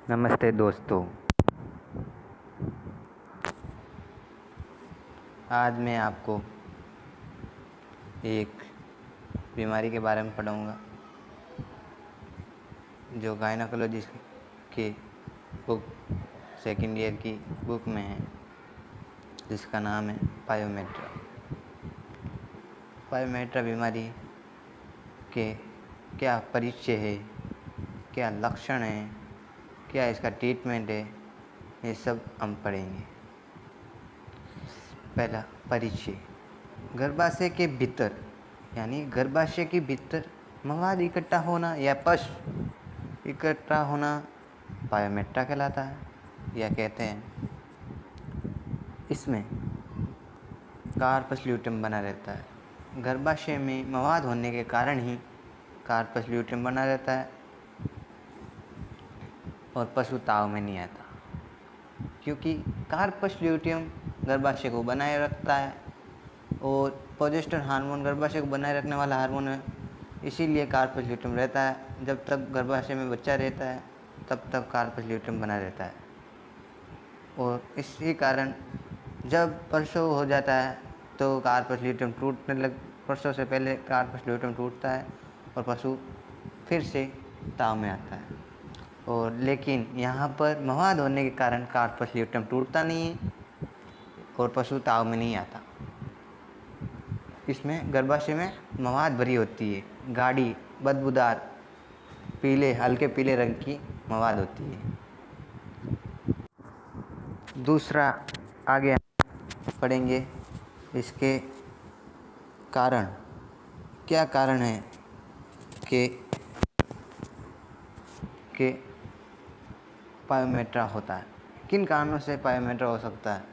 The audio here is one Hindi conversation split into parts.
नमस्ते दोस्तों। आज मैं आपको एक बीमारी के बारे में पढ़ाऊँगा जो गायनोकोलॉजी के बुक सेकंड ईयर की बुक में है, जिसका नाम है पायोमेट्रा। पायोमेट्रा बीमारी के क्या परिचय है, क्या लक्षण है, क्या इसका ट्रीटमेंट है, ये सब हम पढ़ेंगे। पहला, परिचय। गर्भाशय के भीतर यानी गर्भाशय के भीतर मवाद इकट्ठा होना या पश इकट्ठा होना पायोमेट्रा कहलाता है या कहते हैं। इसमें कार्पस ल्यूटेम बना रहता है। गर्भाशय में मवाद होने के कारण ही कार्पस ल्यूटेम बना रहता है और पशु ताव में नहीं आता, क्योंकि कार्पस ल्यूटेम गर्भाशय को बनाए रखता है और प्रोजेस्टेरोन हार्मोन गर्भाशय को बनाए रखने वाला हार्मोन है। इसीलिए कार्पस ल्यूटेम रहता है। जब तक गर्भाशय में बच्चा रहता है तब तक कार्पस ल्यूटेम बना रहता है और इसी कारण जब प्रसव हो जाता है तो कार्पस ल्यूटेम प्रसव से पहले कार्पस ल्यूटेम टूटता है और पशु फिर से ताव में आता है। और लेकिन यहाँ पर मवाद होने के कारण कार्पस ल्यूटेम टूटता नहीं है और पशु ताव में नहीं आता। इसमें गर्भाशय में मवाद भरी होती है, गाढ़ी बदबूदार पीले हल्के पीले रंग की मवाद होती है। दूसरा, आगे हम पढ़ेंगे इसके कारण। क्या कारण है कि पायोमेट्रा होता है, किन कारणों से पायोमेट्रा हो सकता है।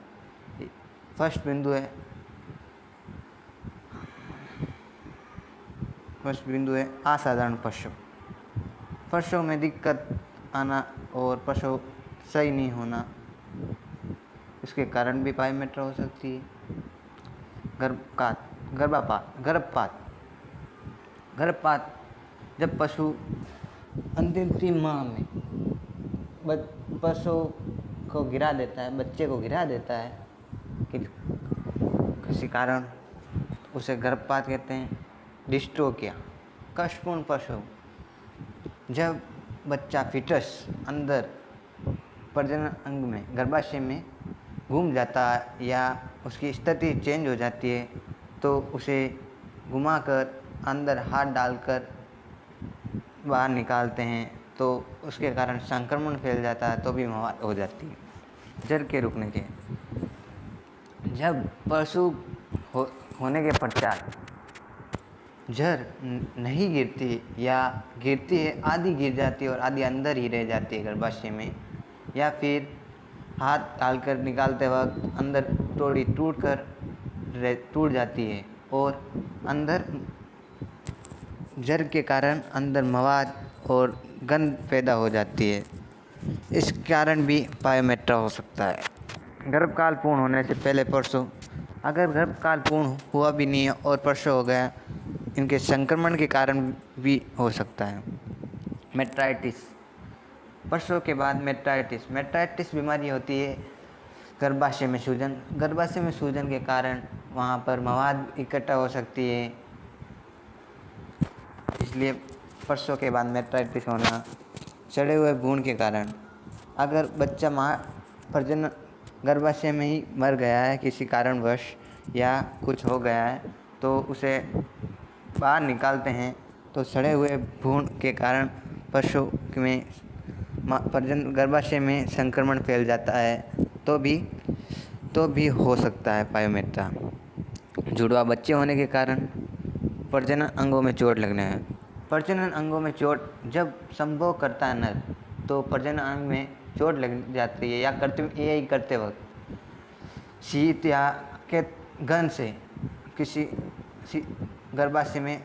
फर्स्ट बिंदु है असाधारण प्रसव में दिक्कत आना और प्रसव सही नहीं होना, इसके कारण भी पायोमेट्रा हो सकती है। गर्भपात जब पशु अंतिम 3 माह में पशु को गिरा देता है, बच्चे को गिरा देता है किसी कारण, उसे गर्भपात कहते हैं। डिस्ट्रोकिया कष्टपूर्ण प्रसव, जब बच्चा फिटस अंदर प्रजनन अंग में गर्भाशय में घूम जाता है या उसकी स्थिति चेंज हो जाती है तो उसे घुमाकर अंदर हाथ डालकर बाहर निकालते हैं, तो उसके कारण संक्रमण फैल जाता है तो भी मवाद हो जाती है। जल के रुकने के, जब पशु होने के पश्चात जर नहीं गिरती या गिरती है, आधी गिर जाती है और आधी अंदर ही रह जाती है गर्भाशय में, या फिर हाथ डालकर निकालते वक्त अंदर थोड़ी टूट जाती है और अंदर जर के कारण अंदर मवाद और गंध पैदा हो जाती है। इस कारण भी पायोमेट्रा हो सकता है। गर्भकाल पूर्ण होने से पहले प्रसव, अगर गर्भकाल पूर्ण हुआ भी नहीं है और प्रसव हो गया, इनके संक्रमण के कारण भी हो सकता है। मेट्राइटिस, प्रसव के बाद मेट्राइटिस बीमारी होती है गर्भाशय में सूजन के कारण वहाँ पर मवाद इकट्ठा हो सकती है, इसलिए प्रसव के बाद मेट्राइटिस होना। सड़े हुए भ्रूण के कारण, अगर बच्चा प्रजनन गर्भाशय में ही मर गया है किसी कारणवश या कुछ हो गया है तो उसे बाहर निकालते हैं, तो सड़े हुए भ्रूण के कारण पशु में गर्भाशय में संक्रमण फैल जाता है तो भी हो सकता है पायोमेट्रा। जुड़वा बच्चे होने के कारण प्रजनन अंगों में चोट लगना है। प्रजनन अंगों में चोट जब संभोग करता है नर, तो प्रजनन अंग में चोट लग जाती है या करते वक्त शीत या के गंध से किसी गर्भाशय में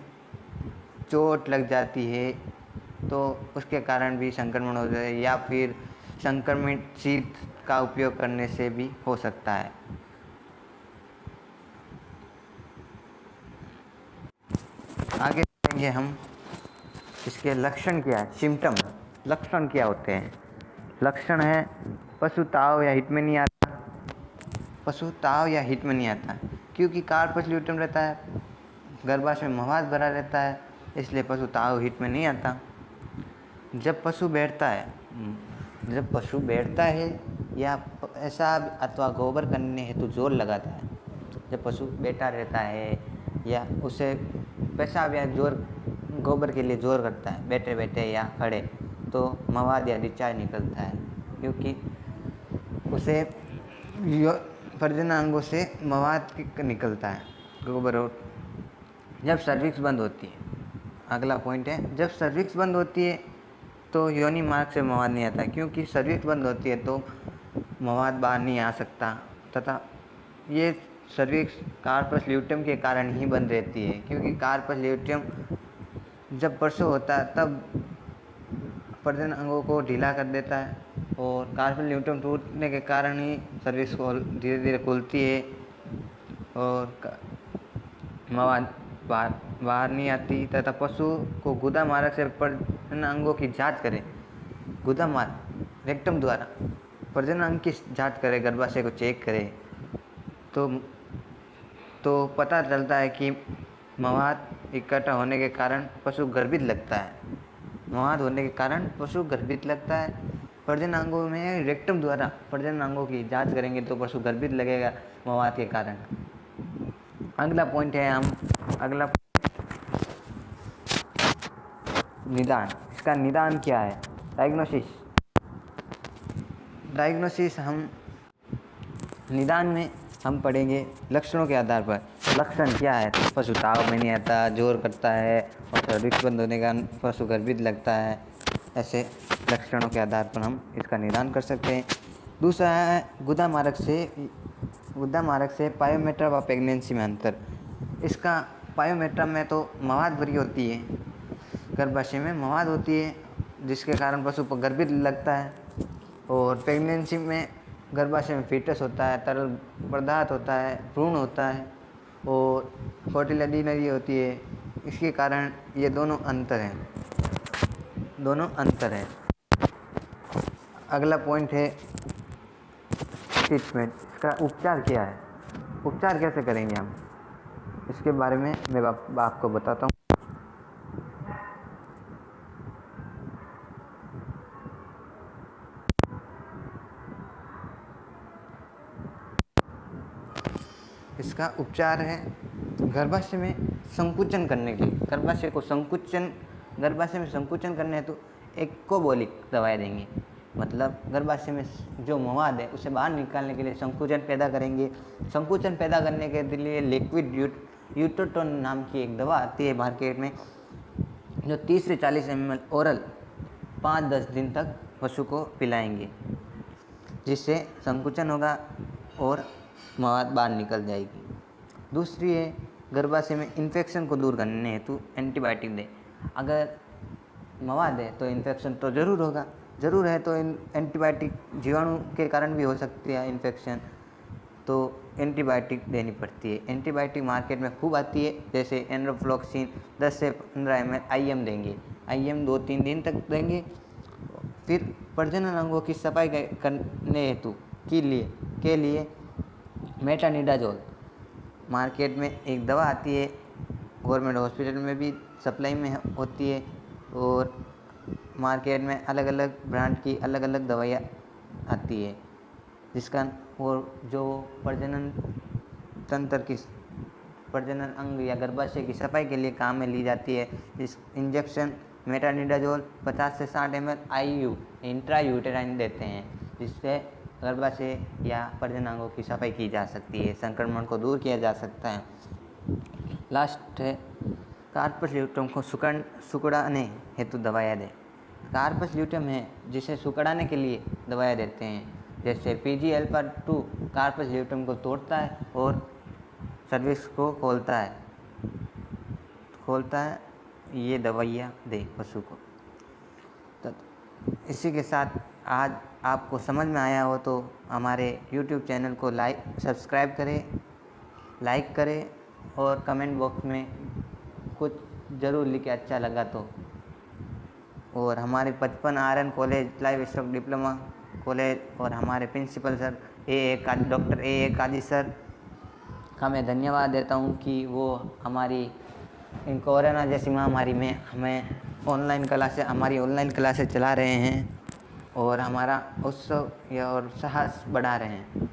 चोट लग जाती है तो उसके कारण भी संक्रमण हो जाता है, या फिर संक्रमित शीत का उपयोग करने से भी हो सकता है। आगे देखेंगे हम इसके लक्षण क्या है, लक्षण क्या होते हैं। लक्षण है पशु ताव या हिट में नहीं आता। पशु ताव या हिट में नहीं आता क्योंकि कार्पस ल्यूटेम रहता है, गर्भाशय में मवाद भरा रहता है, इसलिए पशु ताव हिट में नहीं आता। जब पशु बैठता है या पेशाब अथवा गोबर करने हेतु जोर लगाता है, जब पशु बैठा रहता है या उसे पेशाब या गोबर के लिए जोर करता है बैठे बैठे या खड़े, तो मवाद या डिस्चार्ज निकलता है क्योंकि उसे प्रजनन अंगों से मवाद निकलता है, गोबर। और जब सर्विक्स बंद होती है, अगला पॉइंट है, जब सर्विक्स बंद होती है तो योनि मार्ग से मवाद नहीं आता क्योंकि सर्विक्स बंद होती है तो मवाद बाहर नहीं आ सकता, तथा ये सर्विक्स कार्पस ल्यूटेम के कारण ही बंद रहती है क्योंकि कार्पस ल्यूटेम जब प्रसव होता है तब प्रजनन अंगों को ढीला कर देता है और कार्पस ल्यूटेम टूटने के कारण ही सर्विक्स धीरे धीरे खुलती है और मवाद बाहर नहीं आती, तथा पशु को गुदा मार्ग से प्रजनन अंगों की जांच करें, गुदा मार्ग रेक्टम द्वारा प्रजनन अंग की जांच करें, गर्भाशय को चेक करें तो पता चलता है कि मवाद इकट्ठा होने के कारण पशु गर्भित लगता है। मवाद होने के कारण पशु गर्भित लगता है। प्रजनन अंगों में रेक्टम द्वारा प्रजनन अंगों की जांच करेंगे तो पशु गर्भित लगेगा मवाद के कारण। अगला पॉइंट है निदान। इसका निदान क्या है? डायग्नोसिस हम निदान में हम पढ़ेंगे लक्षणों के आधार पर। लक्षण क्या है? पशु ताव में नहीं आता, जोर करता है और सर्विक्स बंद होने का पशु गर्भित लगता है। ऐसे लक्षणों के आधार पर हम इसका निदान कर सकते हैं। दूसरा है गुदा मार्ग से पायोमेट्रा व प्रेगनेंसी में अंतर। इसका पायोमेट्रा में तो मवाद भरी होती है, गर्भाशय में मवाद होती है जिसके कारण पशु पर गर्भित लगता है, और प्रेगनेंसी में गर्भाशय में फीटस होता है, तरल पदार्थ होता है, भ्रूण होता है और फर्टिलिटी होती है। इसके कारण ये दोनों अंतर हैं। अगला पॉइंट है ट्रीटमेंट। इसका उपचार क्या है? उपचार कैसे करेंगे हम, इसके बारे में मैं आपको बताता हूँ। इसका उपचार है गर्भाशय में संकुचन करने के लिए, गर्भाशय में संकुचन करने हेतु एक्कोबोलिक दवाएं देंगे। मतलब गर्भाशय में जो मवाद है उसे बाहर निकालने के लिए संकुचन पैदा करेंगे। संकुचन पैदा करने के लिए लिक्विड यूट्रोटोन नाम की एक दवा आती है मार्केट में, जो 30 से 40 ml ओरल 5-10 दिन तक पशु को पिलाएंगे, जिससे संकुचन होगा और मवाद बाहर निकल जाएगी। दूसरी है गर्भाशय में इन्फेक्शन को दूर करने हेतु एंटीबायोटिक दें। अगर मवाद है तो इन्फेक्शन तो ज़रूर है, तो एंटीबायोटिक जीवाणु के कारण भी हो सकती है इन्फेक्शन, तो एंटीबायोटिक देनी पड़ती है। एंटीबायोटिक मार्केट में खूब आती है, जैसे एनरोफ्लॉक्सिन 10 से 15 ml IM देंगे। IM 2-3 दिन तक देंगे। फिर प्रजनन अंगों की सफाई करने हेतु के लिए मेटानिडाजोल मार्केट में एक दवा आती है, गवर्नमेंट हॉस्पिटल में भी सप्लाई में होती है, और मार्केट में अलग अलग ब्रांड की अलग अलग दवाइयाँ आती है, जिसका और जो प्रजनन अंग या गर्भाशय की सफाई के लिए काम में ली जाती है। इस इंजेक्शन मेटानिडाजोल 50 से 60 ml IU इंट्रायूटेराइन देते हैं, जिससे गर्भाशय या प्रजनन अंगों की सफाई की जा सकती है, संक्रमण को दूर किया जा सकता है। लास्ट है कार्पस ल्यूटेम को सुकड़ाने हेतु दवाएं दें। कार्पस ल्यूटेम है जिसे सुकड़ाने के लिए दवाएं देते हैं, जैसे PGL2 कार्पस ल्यूटेम को तोड़ता है और सर्विक्स को खोलता है। ये दवाइयाँ दें पशु को। तो इसी के साथ आज आपको समझ में आया हो तो हमारे YouTube चैनल को सब्सक्राइब करें, लाइक करें और कमेंट बॉक्स में कुछ ज़रूर लिखें अच्छा लगा तो। और हमारे 55 RN college livestock diploma college और हमारे principal sir doctor A Kazi sir का मैं धन्यवाद देता हूँ कि वो हमारी इन कोरोना जैसी महामारी में हमें हमारी ऑनलाइन क्लासेस चला रहे हैं और हमारा उत्सव और साहस बढ़ा रहे हैं।